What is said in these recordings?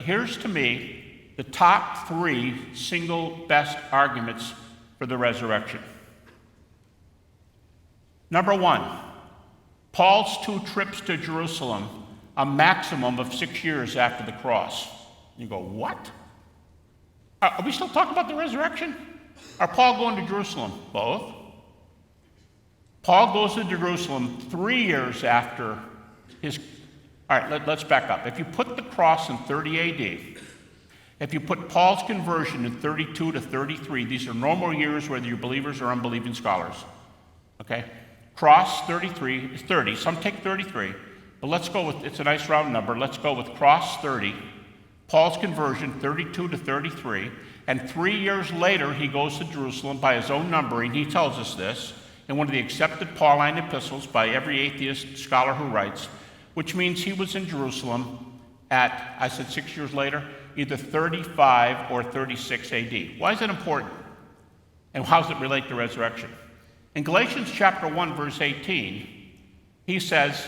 here's to me the top 3 single best arguments for the resurrection. Number 1, Paul's 2 trips to Jerusalem, a maximum of 6 years after the cross. You go, what? Are we still talking about the resurrection? Are Paul going to Jerusalem? Both. Paul goes to Jerusalem 3 years after his... All right, let's back up. If you put the cross in 30 AD, if you put Paul's conversion in 32 to 33, these are normal years whether you're believers or unbelieving scholars. Okay? Cross 33 is 30. Some take 33. But let's go with, it's a nice round number. Let's go with cross 30. Paul's conversion, 32 to 33. And 3 years later, he goes to Jerusalem by his own numbering. He tells us this in one of the accepted Pauline epistles by every atheist scholar who writes, which means he was in Jerusalem at, I said 6 years later, either 35 or 36 AD. Why is that important? And how does it relate to resurrection? In Galatians chapter 1, verse 18, he says,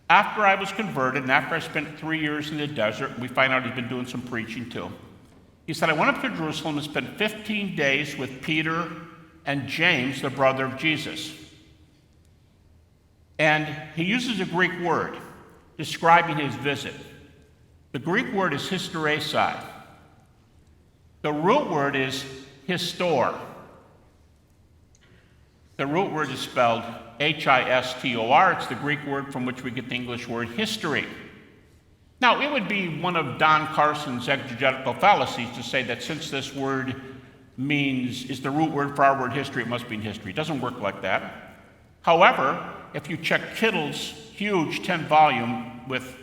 after I was converted and after I spent 3 years in the desert, we find out he's been doing some preaching too. He said, I went up to Jerusalem and spent 15 days with Peter and James, the brother of Jesus. And he uses a Greek word describing his visit. The Greek word is hysteresis. The root word is histor. The root word is spelled H-I-S-T-O-R. It's the Greek word from which we get the English word history. Now, it would be one of Don Carson's exegetical fallacies to say that since this word is the root word for our word history, it must mean history. It doesn't work like that. However, if you check Kittle's huge 10-volume with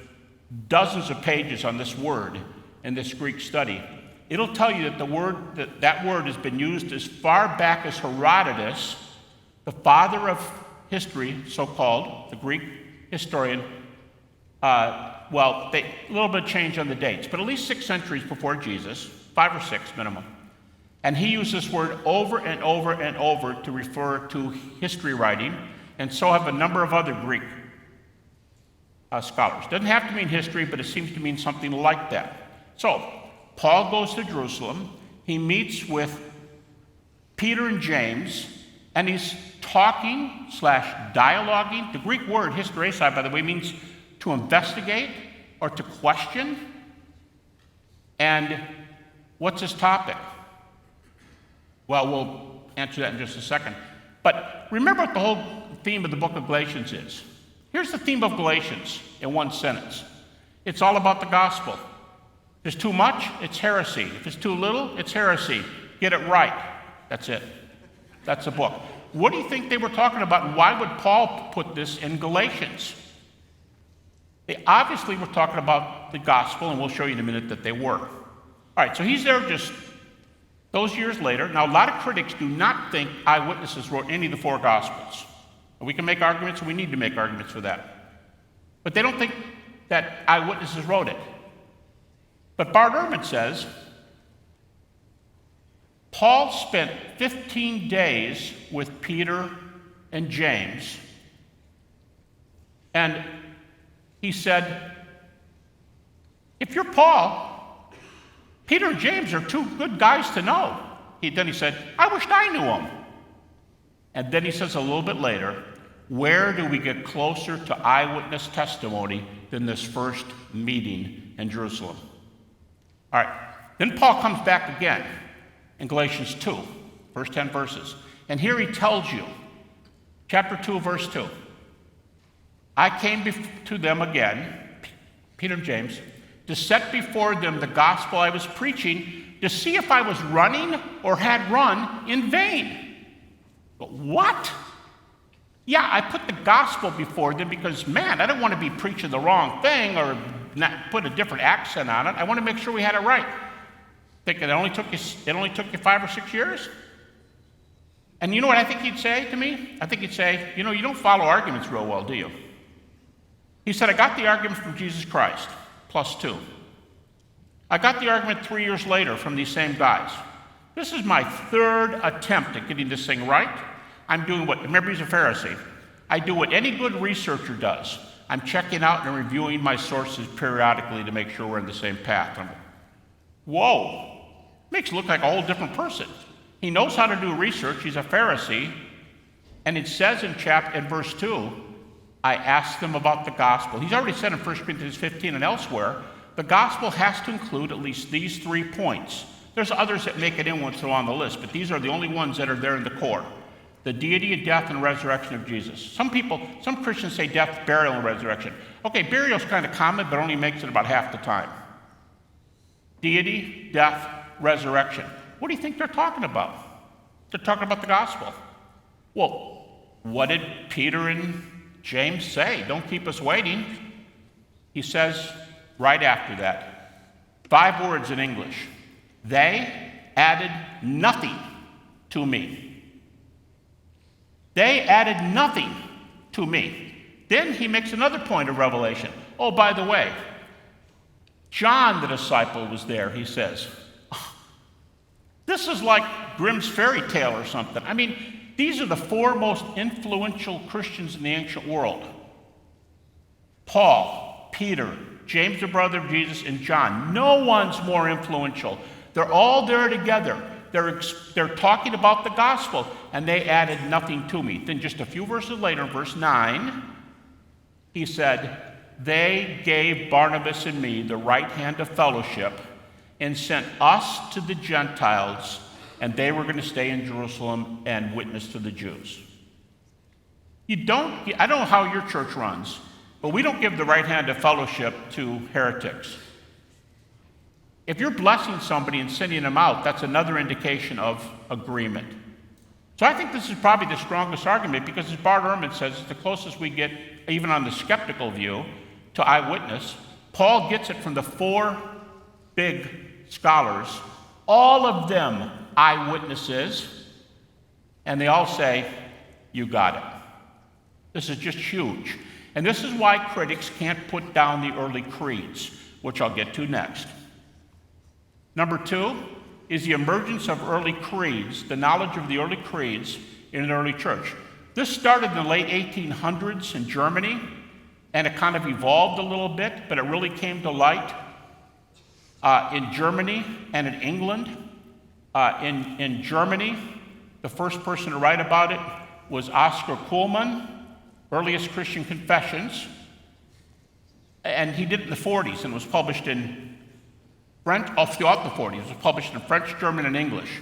dozens of pages on this word in this Greek study, it'll tell you that that word has been used as far back as Herodotus, the father of history, so-called, the Greek historian. A little bit of change on the dates, but at least 6 centuries before Jesus, 5 or 6 minimum. And he used this word over and over and over to refer to history writing, and so have a number of other Greek scholars. Doesn't have to mean history, but it seems to mean something like that. So, Paul goes to Jerusalem, he meets with Peter and James, and he's talking / dialoguing. The Greek word hysteresis, by the way, means to investigate or to question. And what's his topic? Well, we'll answer that in just a second. But remember what the whole theme of the book of Galatians is. Here's the theme of Galatians in one sentence. It's all about the gospel. If there's too much, it's heresy. If it's too little, it's heresy. Get it right. That's it. That's the book. What do you think they were talking about, and why would Paul put this in Galatians? They obviously were talking about the gospel, and we'll show you in a minute that they were. All right, so he's there just those years later. Now, a lot of critics do not think eyewitnesses wrote any of the 4 gospels. And we can make arguments, and we need to make arguments for that. But they don't think that eyewitnesses wrote it. But Bart Ehrman says, Paul spent 15 days with Peter and James, and he said, if you're Paul, Peter and James are 2 good guys to know. Then he said, I wished I knew them. And then he says a little bit later, where do we get closer to eyewitness testimony than this first meeting in Jerusalem? All right, then Paul comes back again in Galatians 2, first 10 verses. And here he tells you, chapter 2, verse 2, I came to them again, Peter and James, to set before them the gospel I was preaching, to see if I was running or had run in vain. But what? Yeah, I put the gospel before them because, man, I don't want to be preaching the wrong thing or not put a different accent on it. I want to make sure we had it right. Think it only took you 5 or 6 years? And you know what I think he'd say to me? I think he'd say, you don't follow arguments real well, do you? He said, I got the argument from Jesus Christ, +2. I got the argument 3 years later from these same guys. This is my 3rd attempt at getting this thing right. I'm doing remember he's a Pharisee. I do what any good researcher does. I'm checking out and reviewing my sources periodically to make sure we're in the same path. I'm like, whoa, makes it look like a whole different person. He knows how to do research. He's a Pharisee. And it says in verse 2, I asked them about the gospel. He's already said in 1 Corinthians 15 and elsewhere, the gospel has to include at least these 3 points. There's others that make it in once they're on the list, but these are the only ones that are there in the core. The deity and death and resurrection of Jesus. Some Christians say death, burial, and resurrection. Okay, burial's kind of common, but only makes it about half the time. Deity, death, resurrection. What do you think they're talking about? They're talking about the gospel. Well, what did Peter and James say? Don't keep us waiting. He says right after that, 5 words in English. They added nothing to me. They added nothing to me. Then he makes another point of revelation. Oh, by the way, John the disciple was there, he says. This is like Grimm's fairy tale or something. I mean, these are the 4 most influential Christians in the ancient world. Paul, Peter, James the brother of Jesus, and John. No one's more influential. They're all there together. They're talking about the gospel, and they added nothing to me. Then just a few verses later, in verse 9, he said, they gave Barnabas and me the right hand of fellowship and sent us to the Gentiles, and they were going to stay in Jerusalem and witness to the Jews. I don't know how your church runs, but we don't give the right hand of fellowship to heretics. If you're blessing somebody and sending them out, that's another indication of agreement. So I think this is probably the strongest argument because, as Bart Ehrman says, it's the closest we get, even on the skeptical view, to eyewitness. Paul gets it from the 4 big scholars, all of them eyewitnesses, and they all say, you got it. This is just huge. And this is why critics can't put down the early creeds, which I'll get to next. Number 2 is the emergence of early creeds, the knowledge of the early creeds in an early church. This started in the late 1800s in Germany, and it kind of evolved a little bit, but it really came to light in Germany and in England. In Germany, the first person to write about it was Oscar Kuhlmann, Earliest Christian Confessions, and he did it in the 40s and was published in French, throughout the 40s. It was published in French, German, and English.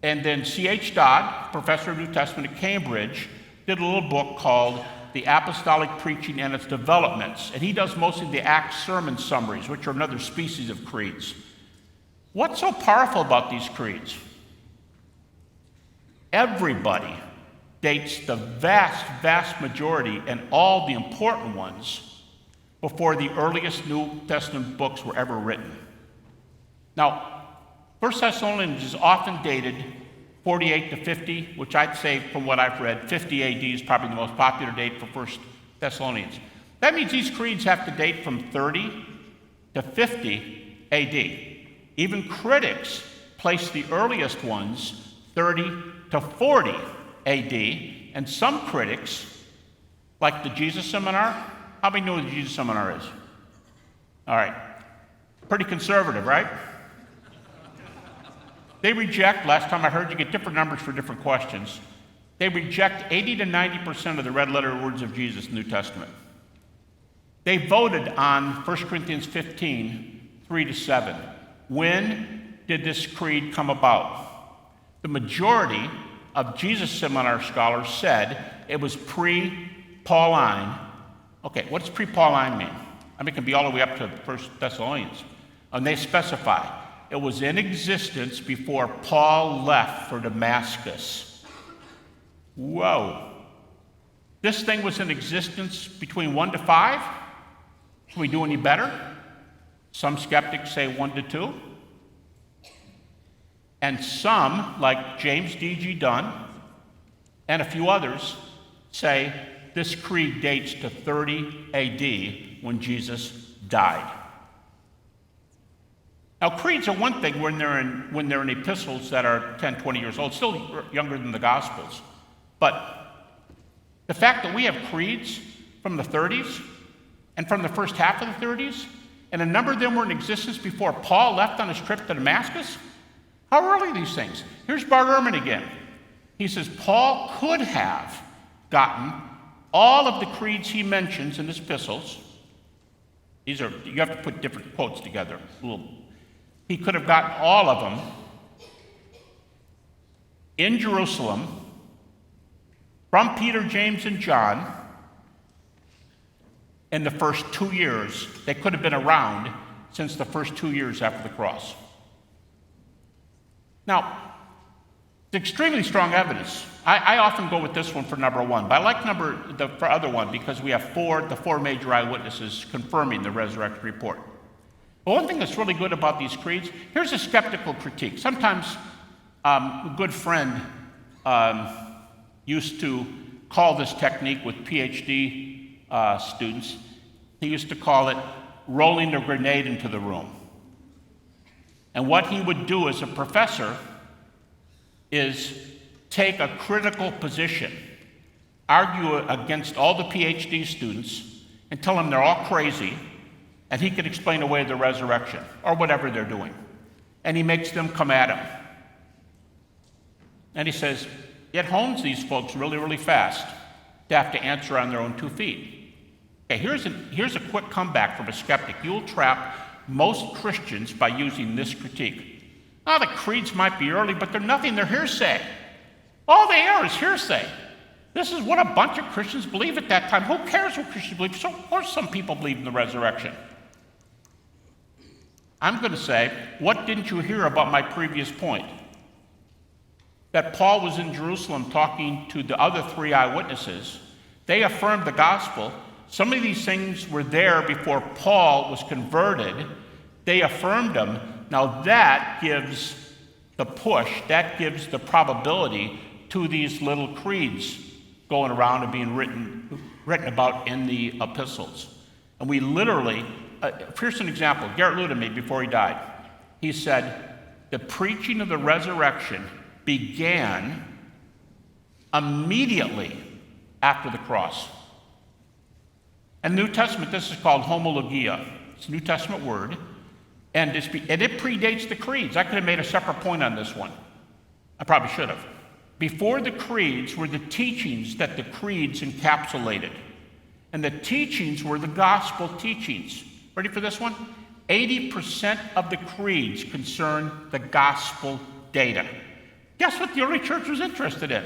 And then C.H. Dodd, professor of New Testament at Cambridge, did a little book called The Apostolic Preaching and Its Developments. And he does mostly the Acts sermon summaries, which are another species of creeds. What's so powerful about these creeds? Everybody dates the vast, vast majority and all the important ones before the earliest New Testament books were ever written. Now, 1 Thessalonians is often dated 48 to 50, which I'd say, from what I've read, 50 AD is probably the most popular date for 1 Thessalonians. That means these creeds have to date from 30 to 50 AD. Even critics place the earliest ones 30 to 40 AD, and some critics, like the Jesus Seminar. How many know what the Jesus Seminar is? All right. Pretty conservative, right? They reject, last time I heard, you get different numbers for different questions. They reject 80 to 90% of the red letter words of Jesus in the New Testament. They voted on 1 Corinthians 15, 3 to 7. When did this creed come about? The majority of Jesus Seminar scholars said it was pre-Pauline. Okay, what does pre-Pauline mean? I mean, it can be all the way up to 1 Thessalonians. And they specify it was in existence before Paul left for Damascus. Whoa. This thing was in existence between 1 to 5? Can we do any better? Some skeptics say 1 to 2. And some, like James D.G. Dunn and a few others, say this creed dates to 30 AD when Jesus died. Now, creeds are one thing when they're in epistles that are 10, 20 years old, still younger than the Gospels. But the fact that we have creeds from the 30s and from the first half of the 30s, and a number of them were in existence before Paul left on his trip to Damascus. How early are these things? Here's Bart Ehrman again. He says Paul could have gotten all of the creeds he mentions in his epistles. You have to put different quotes together. He could have gotten all of them in Jerusalem from Peter, James, and John in the first 2 years. They could have been around since the first 2 years after the cross. Now, it's extremely strong evidence. I often go with this one for number one, but I like the other one because we have the four major eyewitnesses confirming the resurrection report. But one thing that's really good about these creeds, here's a skeptical critique. Sometimes a good friend used to call this technique with PhD students. He used to call it rolling a grenade into the room. And what he would do as a professor is take a critical position, argue against all the PhD students, and tell them they're all crazy, and he could explain away the resurrection, or whatever they're doing. And he makes them come at him. And he says, it hones these folks really, really fast to have to answer on their own 2 feet. Okay, here's a quick comeback from a skeptic. You'll trap most Christians by using this critique. The creeds might be early, but they're nothing, they're hearsay. All they are is hearsay. This is what a bunch of Christians believe at that time. Who cares what Christians believe? So, of course some people believe in the resurrection. I'm going to say, what didn't you hear about my previous point? That Paul was in Jerusalem talking to the other 3 eyewitnesses. They affirmed the gospel. Some of these things were there before Paul was converted. They affirmed them. Now that gives the push, that gives the probability to these little creeds going around and being written about in the epistles. And we literally, here's an example. Garrett Ludemi, before he died, he said, the preaching of the resurrection began immediately after the cross. In the New Testament, this is called homologia. It's a New Testament word, and it predates the creeds. I could have made a separate point on this one. I probably should have. Before the creeds were the teachings that the creeds encapsulated. And the teachings were the gospel teachings. Ready for this one? 80% of the creeds concern the gospel data. Guess what the early church was interested in?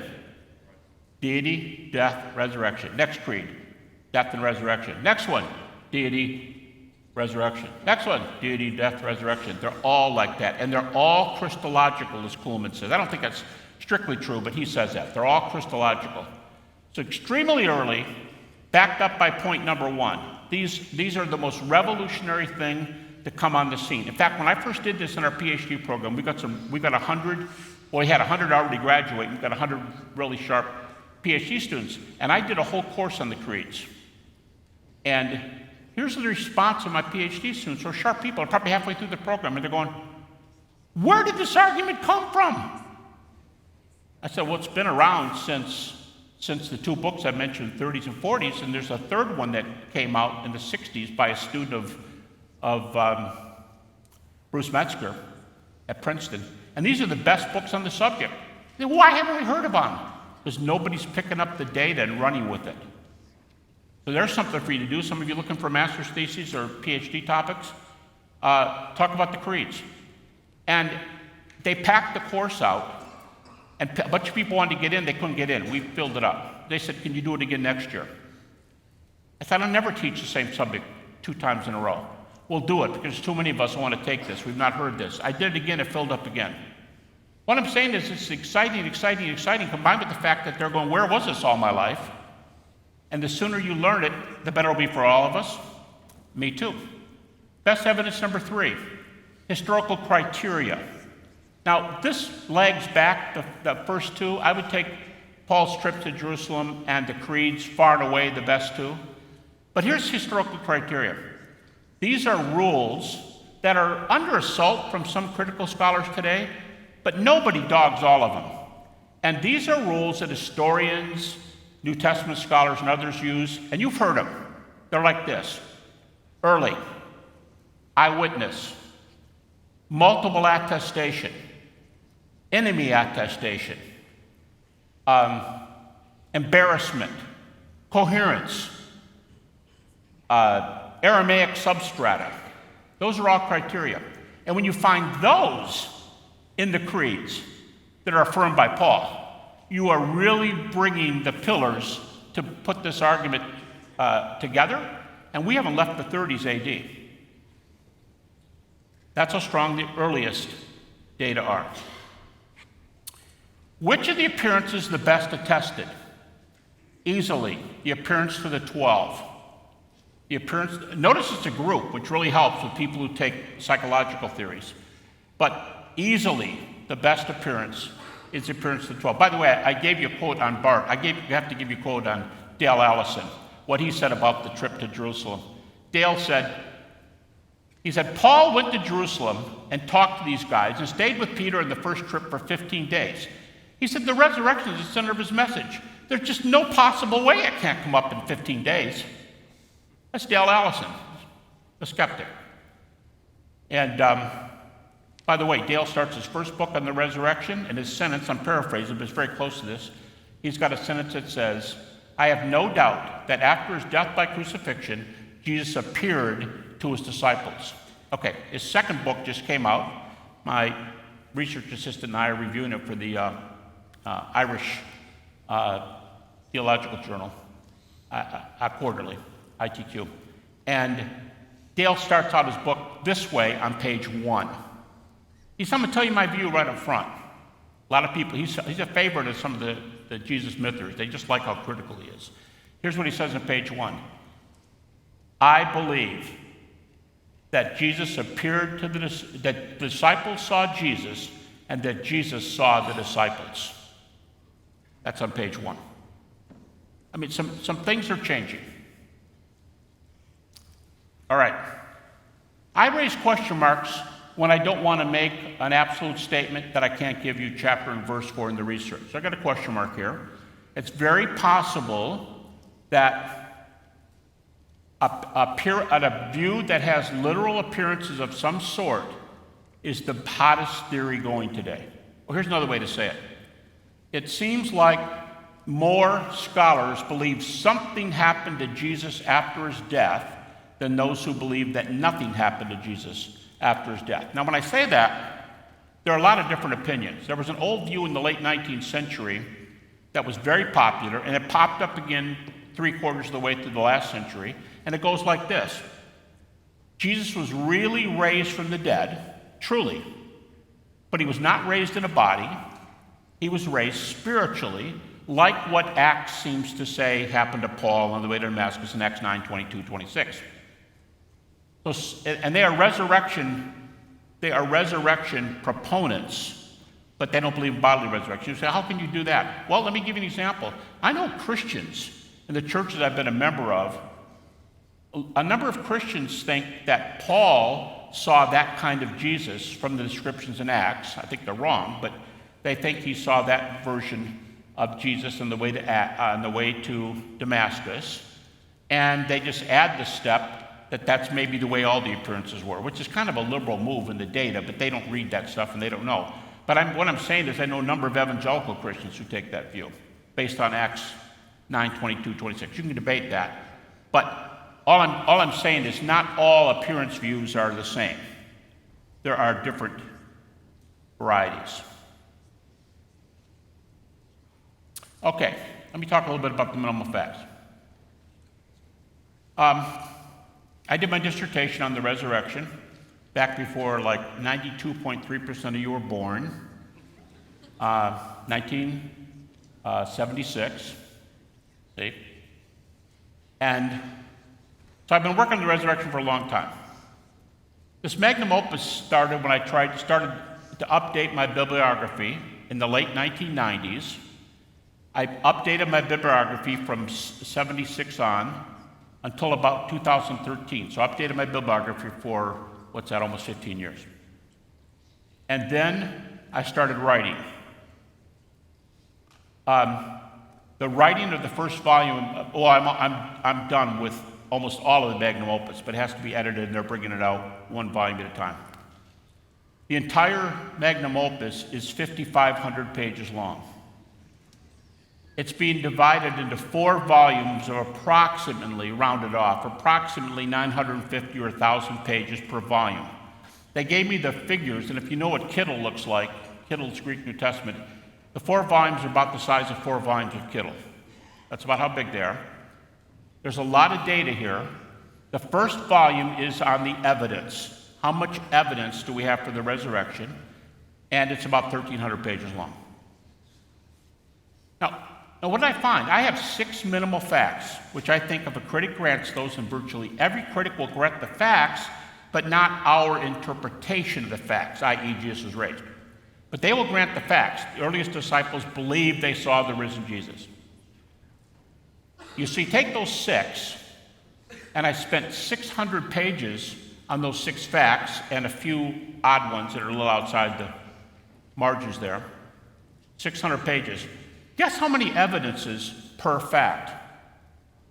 Deity, death, resurrection. Next creed, death and resurrection. Next one, deity, resurrection. Next one, deity, death, resurrection. They're all like that. And they're all Christological, as Kuhlman says. I don't think that's strictly true, but he says that. They're all Christological. So extremely early, backed up by point number one. These are the most revolutionary thing to come on the scene. In fact, when I first did this in our PhD program, we got 100, well, we had 100 already graduate, we got 100 really sharp PhD students, and I did a whole course on the creeds. And here's the response of my PhD students, who are sharp people, probably halfway through the program, and they're going, where did this argument come from? I said, well, it's been around since the 2 books I mentioned, 30s and 40s, and there's a third one that came out in the 60s by a student of Bruce Metzger at Princeton. And these are the best books on the subject. They say, why haven't we heard about them? Because nobody's picking up the data and running with it. So there's something for you to do. Some of you looking for master's theses or PhD topics, talk about the creeds. And they packed the course out, and a bunch of people wanted to get in. They couldn't get in. We filled it up. They said, can you do it again next year? I thought, I'll never teach the same subject 2 times in a row. We'll do it because too many of us want to take this. We've not heard this. I did it again. It filled up again. What I'm saying is it's exciting, combined with the fact that they're going, where was this all my life? And the sooner you learn it, the better it'll be for all of us. Me too. Best evidence number 3, historical criteria. Now, this lags back the first 2. I would take Paul's trip to Jerusalem and the creeds far and away the best 2. But here's historical criteria. These are rules that are under assault from some critical scholars today, but nobody dogs all of them. And these are rules that historians New Testament scholars and others use, and you've heard them. They're like this: early, eyewitness, multiple attestation, enemy attestation, embarrassment, coherence, Aramaic substrata. Those are all criteria. And when you find those in the creeds that are affirmed by Paul, you are really bringing the pillars to put this argument together, and we haven't left the 30s AD. That's how strong the earliest data are. Which of the appearances is the best attested? Easily, the appearance to the 12. The appearance, notice it's a group, which really helps with people who take psychological theories. But easily, the best appearance is the appearance to the 12. By the way, I gave you a quote on Bart. I have to give you a quote on Dale Allison, what he said about the trip to Jerusalem. Dale said, Paul went to Jerusalem and talked to these guys and stayed with Peter in the first trip for 15 days. He said, the resurrection is the center of his message. There's just no possible way it can't come up in 15 days. That's Dale Allison, the skeptic. And by the way, Dale starts his first book on the resurrection, and his sentence, I'm paraphrasing, but it's very close to this. He's got a sentence that says, I have no doubt that after his death by crucifixion, Jesus appeared to his disciples. Okay, his second book just came out. My research assistant and I are reviewing it for the Irish Theological Journal, quarterly, ITQ. And Dale starts out his book this way on page 1. He said, I'm going to tell you my view right up front. A lot of people, he's a favorite of some of the Jesus mythers. They just like how critical he is. Here's what he says on page 1. I believe that Jesus appeared to that the disciples saw Jesus and that Jesus saw the disciples. That's on page 1. I mean, some things are changing. All right. I raise question marks when I don't want to make an absolute statement that I can't give you chapter and verse for in the research. So I got a question mark here. It's very possible that a view that has literal appearances of some sort is the hottest theory going today. Well, here's another way to say it. It seems like more scholars believe something happened to Jesus after his death than those who believe that nothing happened to Jesus after his death. Now, when I say that, there are a lot of different opinions. There was an old view in the late 19th century that was very popular, and it popped up again 3/4 of the way through the last century, and it goes like this. Jesus was really raised from the dead, truly, but he was not raised in a body. He was raised spiritually, like what Acts seems to say happened to Paul on the way to Damascus in Acts 9, 22, 26. So, and they are resurrection proponents, but they don't believe in bodily resurrection. You say, how can you do that? Well, let me give you an example. I know Christians in the churches I've been a member of. A number of Christians think that Paul saw that kind of Jesus from the descriptions in Acts. I think they're wrong, but they think he saw that version of Jesus on the way to Damascus, and they just add the step that that's maybe the way all the appearances were, which is kind of a liberal move in the data, but they don't read that stuff and they don't know. But what I'm saying is I know a number of evangelical Christians who take that view based on Acts 9, 22, 26. You can debate that. But all I'm saying is not all appearance views are the same. There are different varieties. Okay, let me talk a little bit about the minimal facts. I did my dissertation on the resurrection back before like 92.3% of you were born, 1976. See? And so I've been working on the resurrection for a long time. This magnum opus started when I started to update my bibliography in the late 1990s. I updated my bibliography from 76 on until about 2013. So I updated my bibliography for, almost 15 years. And then I started writing. The the writing of the first volume, I'm done with almost all of the magnum opus, but it has to be edited, and they're bringing it out one volume at a time. The entire magnum opus is 5,500 pages long. It's being divided into 4 volumes of approximately, rounded off, approximately 950 or 1,000 pages per volume. They gave me the figures, and if you know what Kittle looks like, Kittle's Greek New Testament, the 4 volumes are about the size of 4 volumes of Kittle. That's about how big they are. There's a lot of data here. The first volume is on the evidence. How much evidence do we have for the resurrection? And it's about 1,300 pages long. Now, what did I find? I have 6 minimal facts, which I think if a critic grants those, and virtually every critic will grant the facts, but not our interpretation of the facts, i.e. Jesus was raised. But they will grant the facts. The earliest disciples believed they saw the risen Jesus. You see, take those 6, and I spent 600 pages on those 6 facts and a few odd ones that are a little outside the margins there. 600 pages. Guess how many evidences per fact?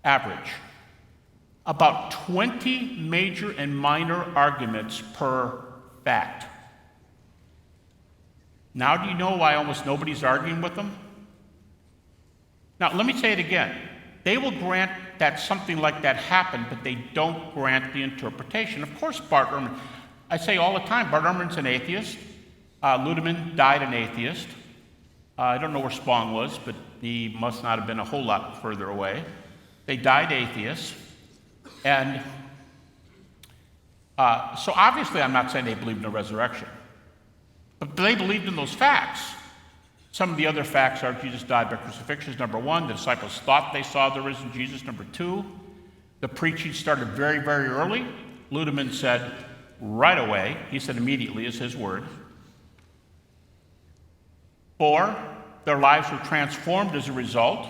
Average. About 20 major and minor arguments per fact. Now do you know why almost nobody's arguing with them? Now let me say it again. They will grant that something like that happened, but they don't grant the interpretation. Of course, Bart Ehrman, I say all the time, Bart Ehrman's an atheist. Ludeman died an atheist. I don't know where Spong was, but he must not have been a whole lot further away. They died atheists. And so obviously I'm not saying they believed in the resurrection, but they believed in those facts. Some of the other facts are Jesus died by crucifixion, number 1. The disciples thought they saw the risen Jesus, number 2. The preaching started very, very early. Ludeman said right away. He said immediately is his word. 4, their lives were transformed as a result,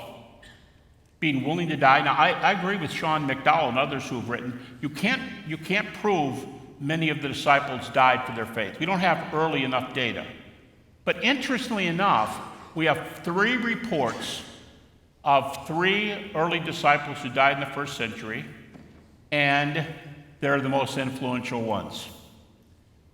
being willing to die. Now, I agree with Sean McDowell and others who have written, you can't prove many of the disciples died for their faith. We don't have early enough data. But interestingly enough, we have 3 reports of 3 early disciples who died in the first century, and they're the most influential ones.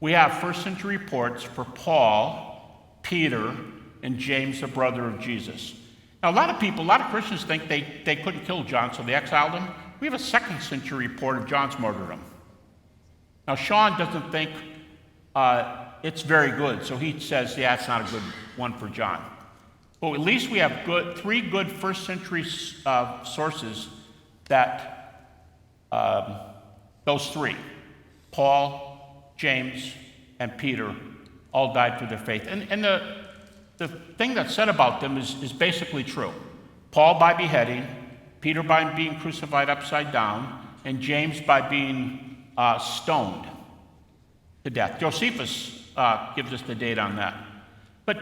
We have first century reports for Paul, Peter, and James, the brother of Jesus. Now, a lot of Christians think they couldn't kill John, so they exiled him. We have a second century report of John's martyrdom. Now, Sean doesn't think it's very good, so he says, yeah, it's not a good one for John. But at least we have 3 good first century sources that those 3, Paul, James, and Peter, all died for their faith. And the thing that's said about them is basically true. Paul by beheading, Peter by being crucified upside down, and James by being stoned to death. Josephus gives us the date on that. But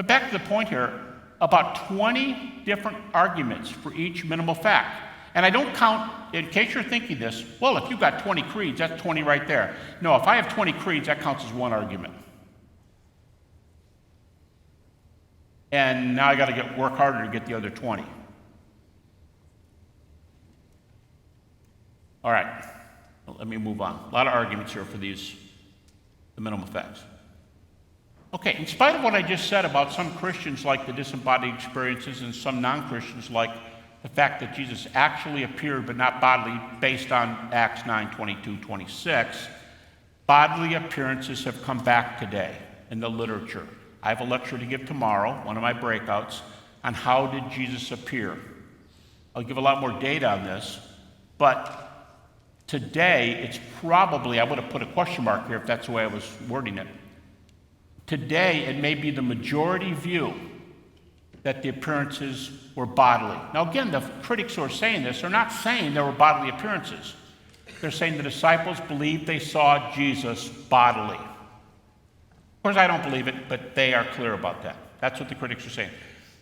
back to the point here, about 20 different arguments for each minimal fact. And I don't count, in case you're thinking this, well, if you've got 20 creeds, that's 20 right there. No, if I have 20 creeds, that counts as 1 argument. And now I got to work harder to get the other 20. All right, well, let me move on. A lot of arguments here for the minimal facts. Okay, in spite of what I just said about some Christians like the disembodied experiences and some non-Christians like the fact that Jesus actually appeared but not bodily based on Acts 9:22-26, bodily appearances have come back today in the literature. I have a lecture to give tomorrow, one of my breakouts, on how did Jesus appear. I'll give a lot more data on this, but today it's probably, I would have put a question mark here if that's the way I was wording it. Today it may be the majority view that the appearances were bodily. Now again, the critics who are saying this are not saying there were bodily appearances. They're saying the disciples believed they saw Jesus bodily. Of course, I don't believe it, but they are clear about that. That's what the critics are saying.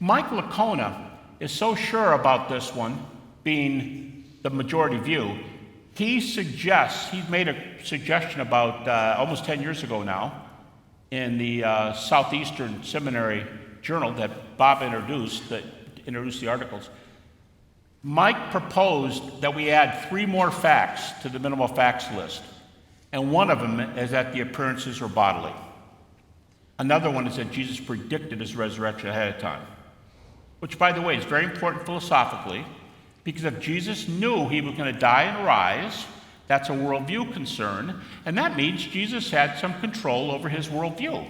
Mike Licona is so sure about this one being the majority view, he's made a suggestion about almost 10 years ago now in the Southeastern Seminary Journal that Bob introduced, that introduced the articles. Mike proposed that we add 3 more facts to the minimal facts list. And one of them is that the appearances are bodily. Another one is that Jesus predicted his resurrection ahead of time. Which, by the way, is very important philosophically, because if Jesus knew he was going to die and rise, that's a worldview concern, and that means Jesus had some control over his worldview.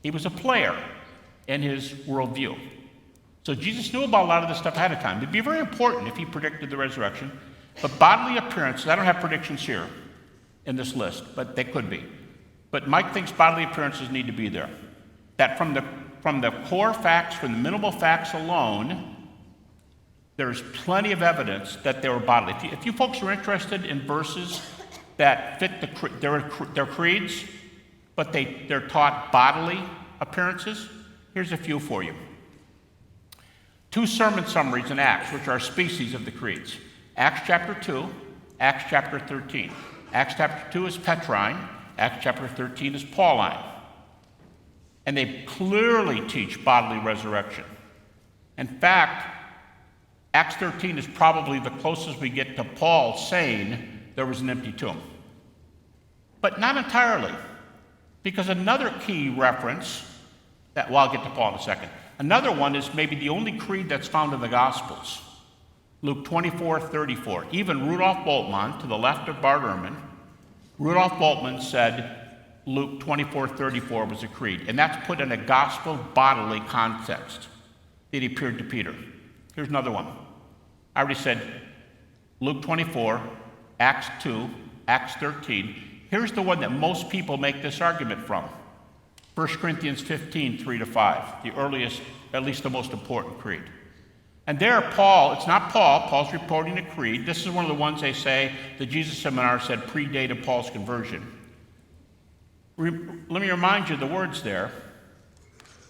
He was a player in his worldview. So Jesus knew about a lot of this stuff ahead of time. It'd be very important if he predicted the resurrection. But bodily appearances, I don't have predictions here in this list, but they could be. But Mike thinks bodily appearances need to be there. That from the core facts, from the minimal facts alone, there's plenty of evidence that they were bodily. If you folks are interested in verses that fit their creeds, but they're taught bodily appearances, here's a few for you. 2 sermon summaries in Acts, which are species of the creeds. Acts chapter 2, Acts chapter 13. Acts chapter 2 is Petrine, Acts chapter 13 is Pauline. And they clearly teach bodily resurrection. In fact, Acts 13 is probably the closest we get to Paul saying there was an empty tomb. But not entirely, because another key reference, I'll get to Paul in a second. Another one is maybe the only creed that's found in the Gospels. Luke 24:34. Even Rudolf Bultmann, to the left of Bart Ehrman, Rudolf Bultmann said Luke 24:34 was a creed. And that's put in a gospel bodily context. It appeared to Peter. Here's another one. I already said Luke 24, Acts 2, Acts 13. Here's the one that most people make this argument from. 1 Corinthians 15, 3-5, the earliest, at least the most important creed. And there, Paul, it's not Paul, Paul's reporting a creed. This is one of the ones they say the Jesus Seminar said predated Paul's conversion. Let me remind you the words there.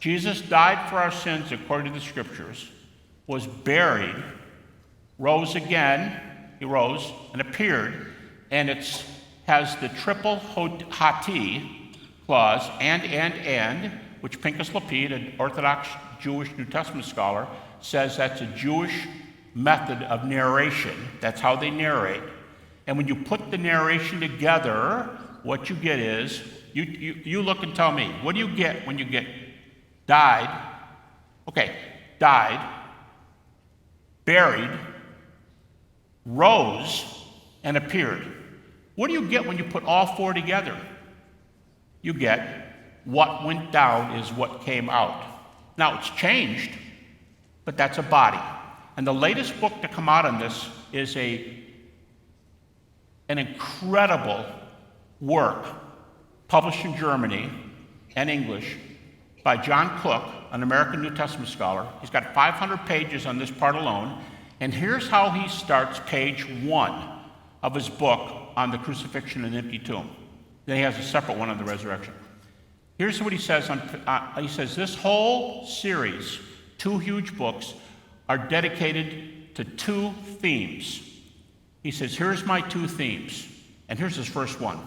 Jesus died for our sins according to the Scriptures, was buried, rose again, he rose and appeared, and it has the triple hati clause, and, which Pinchas Lapid, an Orthodox Jewish New Testament scholar, says that's a Jewish method of narration. That's how they narrate. And when you put the narration together, what you get is, you look and tell me, what do you get when you get died, buried, rose, and appeared? What do you get when you put all 4 together? You get what went down is what came out. Now, it's changed, but that's a body. And the latest book to come out on this is an incredible work published in Germany and English by John Cook, an American New Testament scholar. He's got 500 pages on this part alone. And here's how he starts page 1 of his book on the crucifixion and empty tomb. Then he has a separate one on the resurrection. Here's what he says. He says, this whole series, 2 huge books, are dedicated to 2 themes. He says, here's my 2 themes. And here's his first one.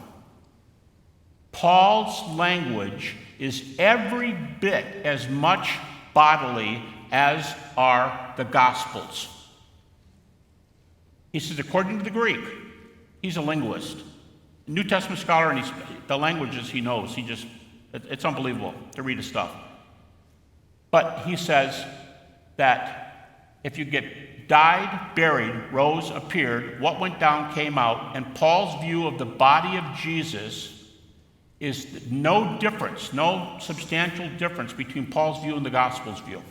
Paul's language is every bit as much bodily as are the Gospels. He says, according to the Greek, he's a linguist, a New Testament scholar, and the languages he knows, it's unbelievable to read his stuff. But he says that if you get died, buried, rose, appeared, what went down came out, and Paul's view of the body of Jesus is no difference, no substantial difference between Paul's view and the Gospel's view.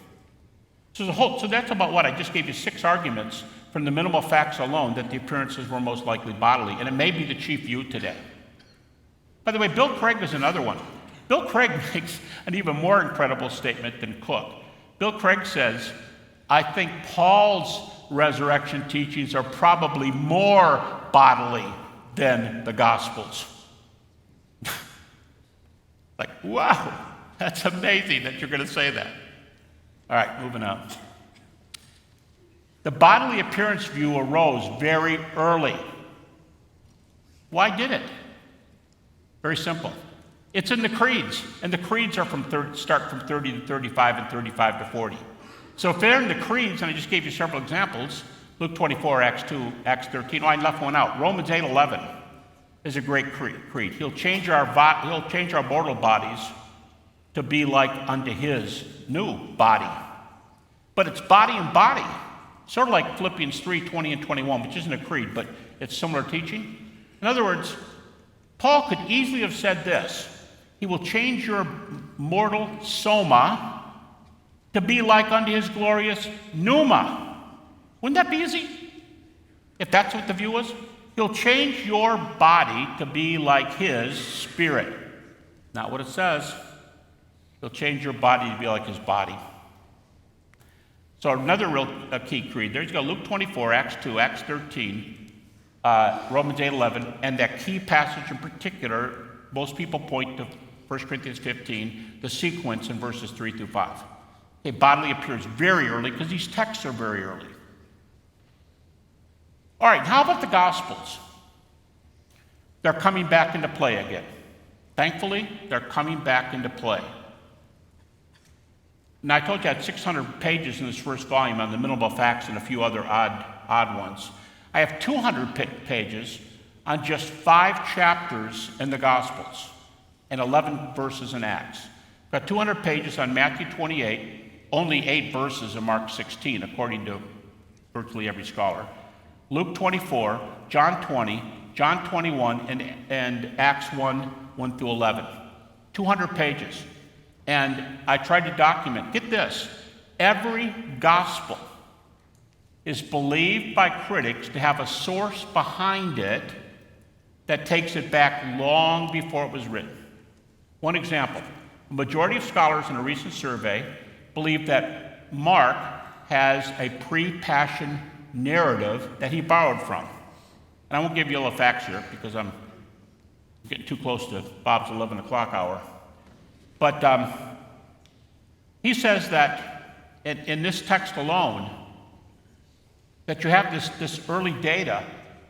So that's about what? I just gave you 6 arguments from the minimal facts alone that the appearances were most likely bodily, and it may be the chief view today. By the way, Bill Craig is another one. Bill Craig makes an even more incredible statement than Cook. Bill Craig says, I think Paul's resurrection teachings are probably more bodily than the Gospels. Like, wow, that's amazing that you're going to say that. All right, moving on. The bodily appearance view arose very early. Why did it? Very simple. It's in the creeds, and the creeds are start from 30 to 35 and 35 to 40. So if they're in the creeds, and I just gave you several examples, Luke 24, Acts 2, Acts 13, I left one out. Romans 8:11 is a great creed. He'll change our mortal bodies to be like unto his new body. But it's body and body. Sort of like Philippians 3, 20 and 21, which isn't a creed, but it's similar teaching. In other words, Paul could easily have said this: he will change your mortal soma to be like unto his glorious pneuma. Wouldn't that be easy? If that's what the view was? He'll change your body to be like his spirit. Not what it says. He'll change your body to be like his body. So another real key creed. There you go, Luke 24, Acts 2, Acts 13, Romans 8:11, and that key passage in particular, most people point to 1 Corinthians 15, the sequence in verses 3 through 5. Okay, bodily appears very early because these texts are very early. All right, how about the Gospels? They're coming back into play again. Thankfully, they're coming back into play. Now, I told you I had 600 pages in this first volume on the minimal facts and a few other odd ones. I have 200 pages on just 5 chapters in the Gospels and 11 verses in Acts. I've got 200 pages on Matthew 28, only 8 verses in Mark 16, according to virtually every scholar. Luke 24, John 20, John 21, and Acts 1 through 11. 200 pages. And I tried to document, get this, every gospel is believed by critics to have a source behind it that takes it back long before it was written. One example, a majority of scholars in a recent survey believe that Mark has a pre-passion narrative that he borrowed from. And I won't give you all the facts here because I'm getting too close to Bob's 11 o'clock hour. But he says that in this text alone, that you have this early data,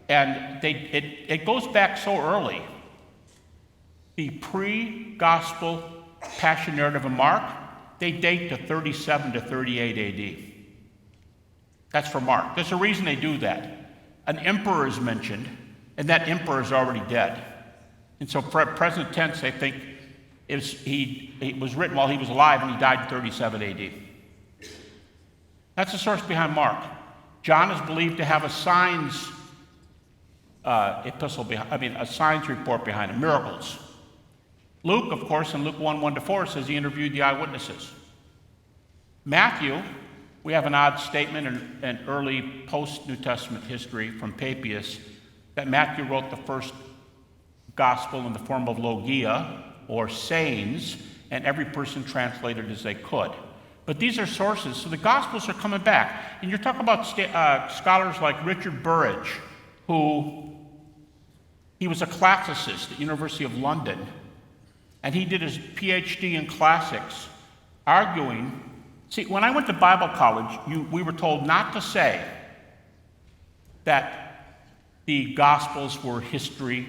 and it goes back so early. The pre-gospel passion narrative of Mark, they date to 37 to 38 AD. That's for Mark. There's a reason they do that. An emperor is mentioned, and that emperor is already dead. And so present tense, I think, it was written while he was alive, and he died in 37 AD. That's the source behind Mark. John is believed to have a signs a signs report behind him, miracles. Luke, of course, in Luke 1:1-4 says he interviewed the eyewitnesses. Matthew, we have an odd statement in early post-New Testament history from Papias that Matthew wrote the first gospel in the form of logia, or sayings, and every person translated as they could. But these are sources, so the Gospels are coming back. And you're talking about scholars like Richard Burridge, he was a classicist at University of London, and he did his PhD in classics, arguing. See, when I went to Bible college, we were told not to say that the Gospels were history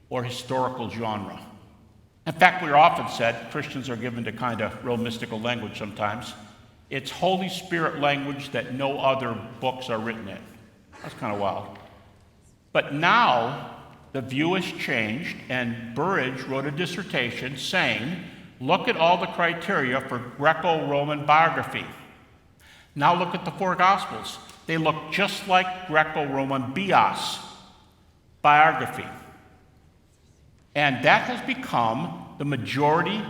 or historical genre. In fact, we are often said, Christians are given to kind of real mystical language sometimes. It's Holy Spirit language that no other books are written in. That's kind of wild. But now, the view has changed, and Burridge wrote a dissertation saying, look at all the criteria for Greco-Roman biography. Now look at the 4 Gospels. They look just like Greco-Roman bios, biography. And that has become the majority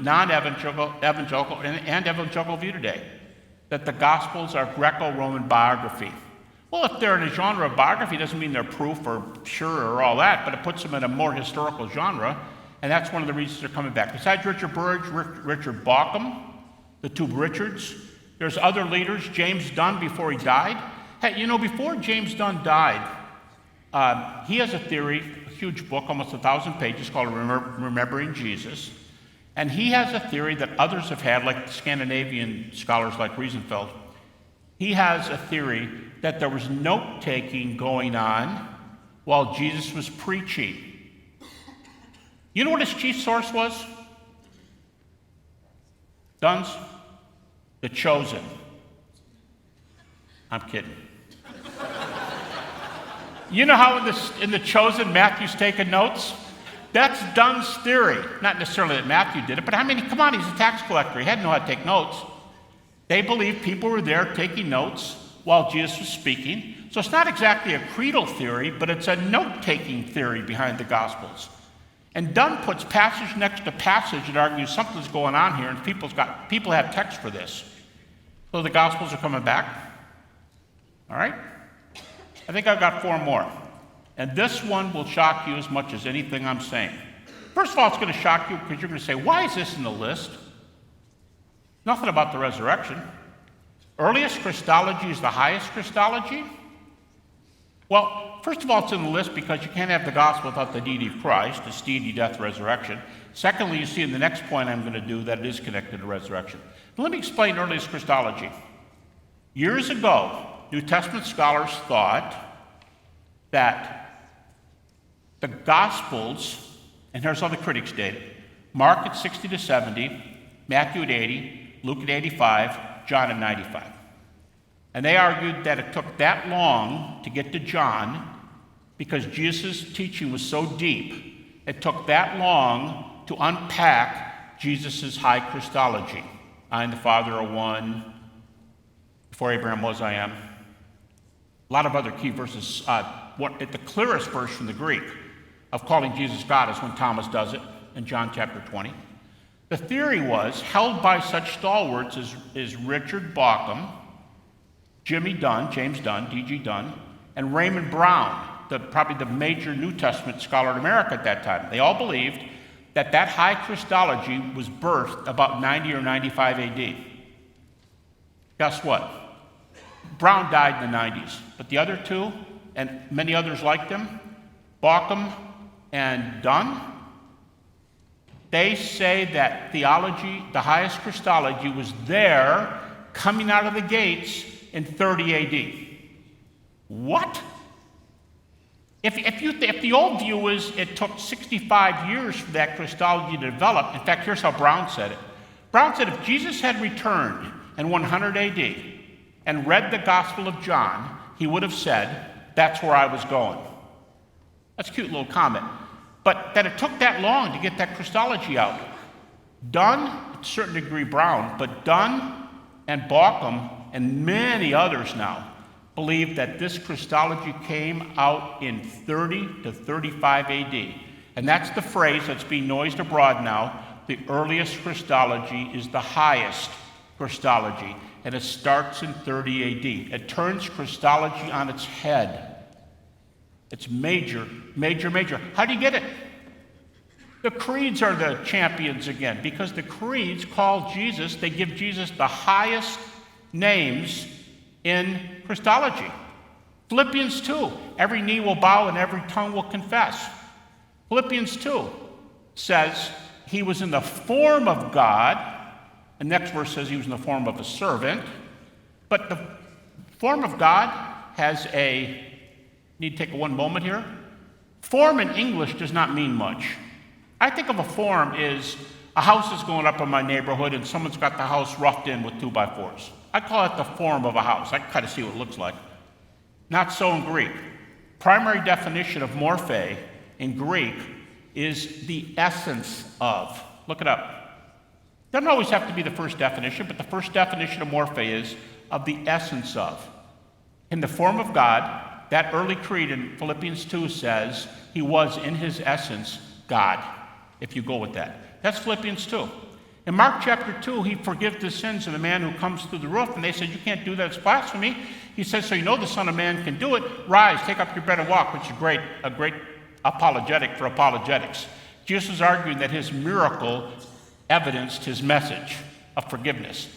non-evangelical and evangelical view today, that the Gospels are Greco-Roman biography. Well, if they're in a genre of biography, it doesn't mean they're proof or sure or all that, but it puts them in a more historical genre, and that's one of the reasons they're coming back. Besides Richard Burridge, Richard Bauckham, the 2 Richards, there's other leaders, James Dunn before he died. Hey, before James Dunn died, he has a theory, a huge book, almost 1,000 pages, called Remembering Jesus. And he has a theory that others have had, like Scandinavian scholars like Riesenfeld. He has a theory that there was note-taking going on while Jesus was preaching. You know what his chief source was? Dunn's? The chosen. I'm kidding. You know how in the chosen Matthew's taking notes? That's Dunn's theory. Not necessarily that Matthew did it, but come on, he's a tax collector. He had to know how to take notes. They believe people were there taking notes while Jesus was speaking. So it's not exactly a creedal theory, but it's a note-taking theory behind the Gospels. And Dunn puts passage next to passage and argues something's going on here, and people have text for this. So the Gospels are coming back. All right? I think I've got 4 more. And this one will shock you as much as anything I'm saying. First of all, it's going to shock you because you're going to say, why is this in the list? Nothing about the resurrection. Earliest Christology is the highest Christology? Well, first of all, it's in the list because you can't have the gospel without the deity of Christ, his deity, death, resurrection. Secondly, you see in the next point I'm going to do that it is connected to resurrection. But let me explain earliest Christology. Years ago, New Testament scholars thought that the Gospels, and here's how the critics date it: Mark at 60 to 70, Matthew at 80, Luke at 85, John at 95. And they argued that it took that long to get to John because Jesus' teaching was so deep. It took that long to unpack Jesus' high Christology. I and the Father are one. Before Abraham was, I am. A lot of other key verses. The clearest verse from the Greek of calling Jesus God is when Thomas does it in John chapter 20. The theory was, held by such stalwarts as Richard Bauckham, Jimmy Dunn, James Dunn, D.G. Dunn, and Raymond Brown, probably the major New Testament scholar in America at that time. They all believed that high Christology was birthed about 90 or 95 AD. Guess what? Brown died in the 90s, but the other two, and many others like them, Bauckham and Dunn, they say that theology, the highest Christology, was there coming out of the gates in 30 AD. What? If the old view is it took 65 years for that Christology to develop, in fact, here's how Brown said it. Brown said if Jesus had returned in 100 AD and read the Gospel of John, he would have said, that's where I was going. That's a cute little comment. But that it took that long to get that Christology out. Dunn, to a certain degree Brown, but Dunn and Bauckham and many others now believe that this Christology came out in 30 to 35 AD. And that's the phrase that's being noised abroad now. The earliest Christology is the highest Christology. And it starts in 30 AD. It turns Christology on its head. It's major, major, major. How do you get it? The creeds are the champions again, because the creeds call Jesus, they give Jesus the highest names in Christology. Philippians 2, every knee will bow and every tongue will confess. Philippians 2 says he was in the form of God. The next verse says he was in the form of a servant. But the form of God has need to take one moment here. Form in English does not mean much. I think of a form as a house is going up in my neighborhood and someone's got the house roughed in with 2x4s. I call it the form of a house. I can kind of see what it looks like. Not so in Greek. Primary definition of morphe in Greek is the essence of. Look it up. Doesn't always have to be the first definition, but the first definition of morphe is of the essence of. In the form of God, that early creed in Philippians 2 says he was in his essence God, if you go with that. That's Philippians 2. In Mark chapter 2, he forgives the sins of the man who comes through the roof, and they said, you can't do that, it's blasphemy. He says, so you know the Son of Man can do it. Rise, take up your bed and walk, which is a great apologetic for apologetics. Jesus is arguing that his miracle evidenced his message of forgiveness.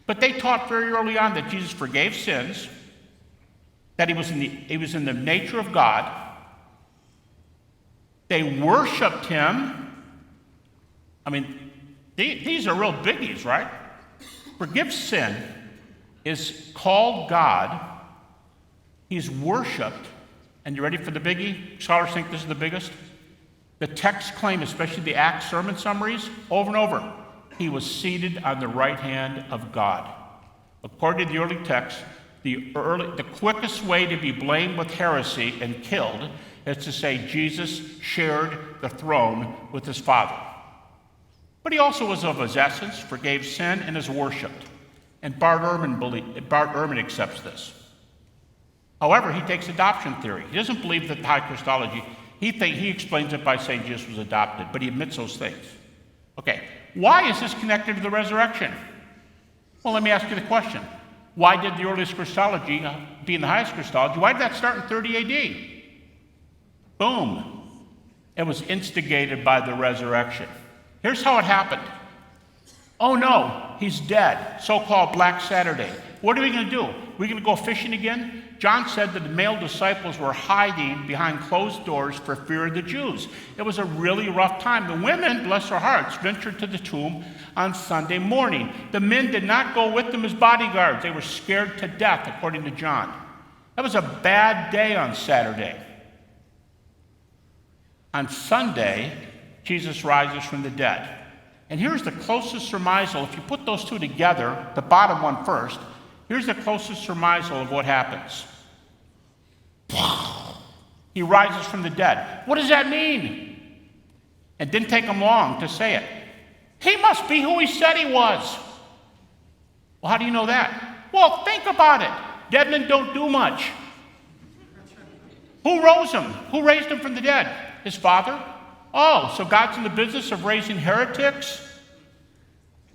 But they taught very early on that Jesus forgave sins, that he was in the nature of God. They worshiped him. I mean, these are real biggies, right? Forgive sin is called God. He's worshiped. And you ready for the biggie? Scholars think this is the biggest. The texts claim, especially the Acts sermon summaries, over and over, he was seated on the right hand of God. According to the early text, the quickest way to be blamed with heresy and killed is to say Jesus shared the throne with his Father. But he also was of his essence, forgave sin, and is worshipped. And Bart Ehrman accepts this. However, he takes adoption theory. He doesn't believe that the high Christology. He explains it by saying Jesus was adopted, but he admits those things. Okay, why is this connected to the resurrection? Well, let me ask you the question. Why did the earliest Christology, being the highest Christology, why did that start in 30 AD? Boom. It was instigated by the resurrection. Here's how it happened. Oh no, he's dead. So-called Black Saturday. What are we going to do? We're going to go fishing again? John said that the male disciples were hiding behind closed doors for fear of the Jews. It was a really rough time. The women, bless their hearts, ventured to the tomb on Sunday morning. The men did not go with them as bodyguards. They were scared to death, according to John. That was a bad day on Saturday. On Sunday, Jesus rises from the dead. And here's the closest surmisal. If you put those two together, the bottom one first, here's the closest surmisal of what happens. He rises from the dead. What does that mean? It didn't take him long to say it. He must be who he said he was. Well, how do you know that? Well, think about it. Dead men don't do much. Who rose him? Who raised him from the dead? His Father? Oh, so God's in the business of raising heretics?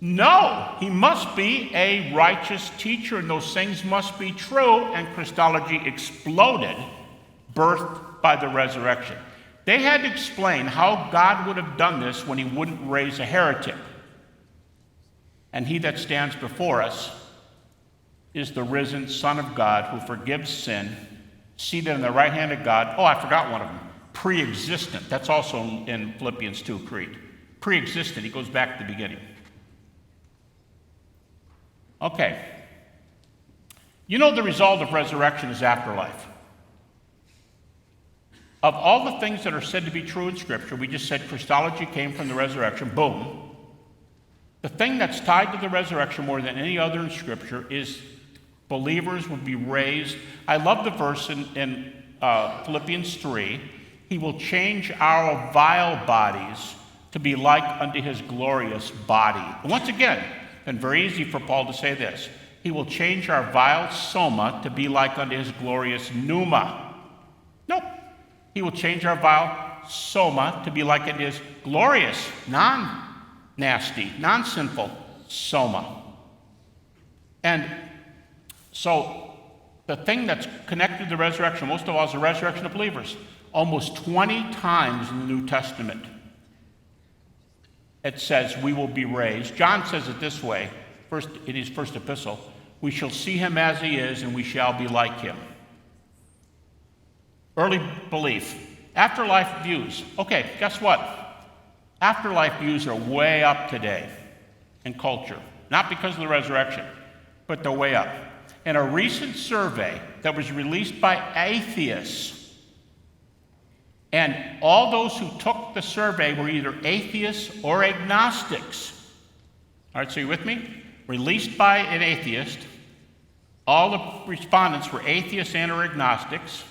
No, he must be a righteous teacher, and those things must be true, and Christology exploded, birthed by the resurrection. They had to explain how God would have done this when he wouldn't raise a heretic. And he that stands before us is the risen Son of God who forgives sin, seated on the right hand of God. Oh, I forgot one of them. Pre-existent. That's also in Philippians 2 Creed. Pre-existent. He goes back to the beginning. Okay. You know the result of resurrection is afterlife. Of all the things that are said to be true in Scripture, we just said Christology came from the resurrection. Boom. The thing that's tied to the resurrection more than any other in Scripture is believers will be raised. I love the verse in Philippians 3. He will change our vile bodies to be like unto his glorious body. And once again, it's been very easy for Paul to say this. He will change our vile soma to be like unto his glorious pneuma. Nope. He will change our vile soma to be like unto his glorious, non-nasty, non-sinful soma. And so the thing that's connected to the resurrection, most of all, is the resurrection of believers. Almost 20 times in the New Testament, it says we will be raised. John says it this way, in his first epistle, we shall see him as he is, and we shall be like him. Early belief. Afterlife views. Okay, guess what? Afterlife views are way up today in culture. Not because of the resurrection, but they're way up. In a recent survey that was released by atheists, and all those who took the survey were either atheists or agnostics. All right, so you with me? Released by an atheist. All the respondents were atheists and or agnostics.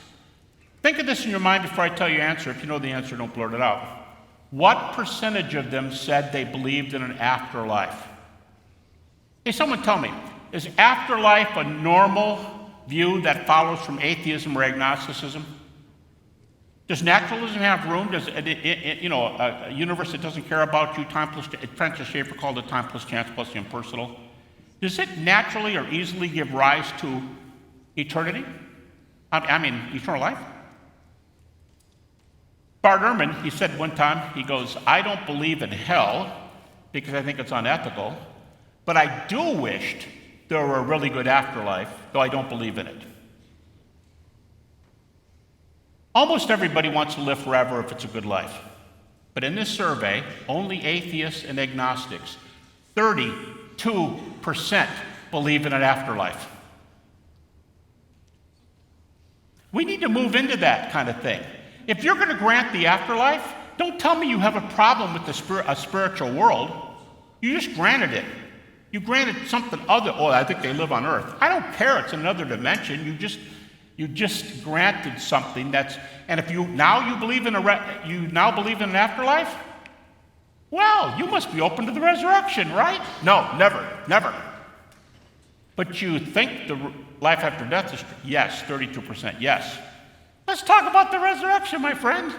Think of this in your mind before I tell you your answer. If you know the answer, don't blurt it out. What percentage of them said they believed in an afterlife? Hey, someone tell me, is afterlife a normal view that follows from atheism or agnosticism? Does naturalism have room? Does a universe that doesn't care about you, Francis Schaeffer called it time plus chance plus the impersonal. Does it naturally or easily give rise to eternity? I mean, eternal life? Bart Ehrman, he said one time, he goes, I don't believe in hell because I think it's unethical, but I do wish there were a really good afterlife, though I don't believe in it. Almost everybody wants to live forever if it's a good life. But in this survey, only atheists and agnostics, 32% believe in an afterlife. We need to move into that kind of thing. If you're going to grant the afterlife, don't tell me you have a problem with a spiritual world. You just granted it. You granted something other. Oh, I think they live on Earth. I don't care. It's another dimension. You just granted something that's. And if you believe in an afterlife, well, you must be open to the resurrection, right? No, never. But you think the life after death is true? Yes, 32%. Yes. Let's talk about the resurrection, my friend.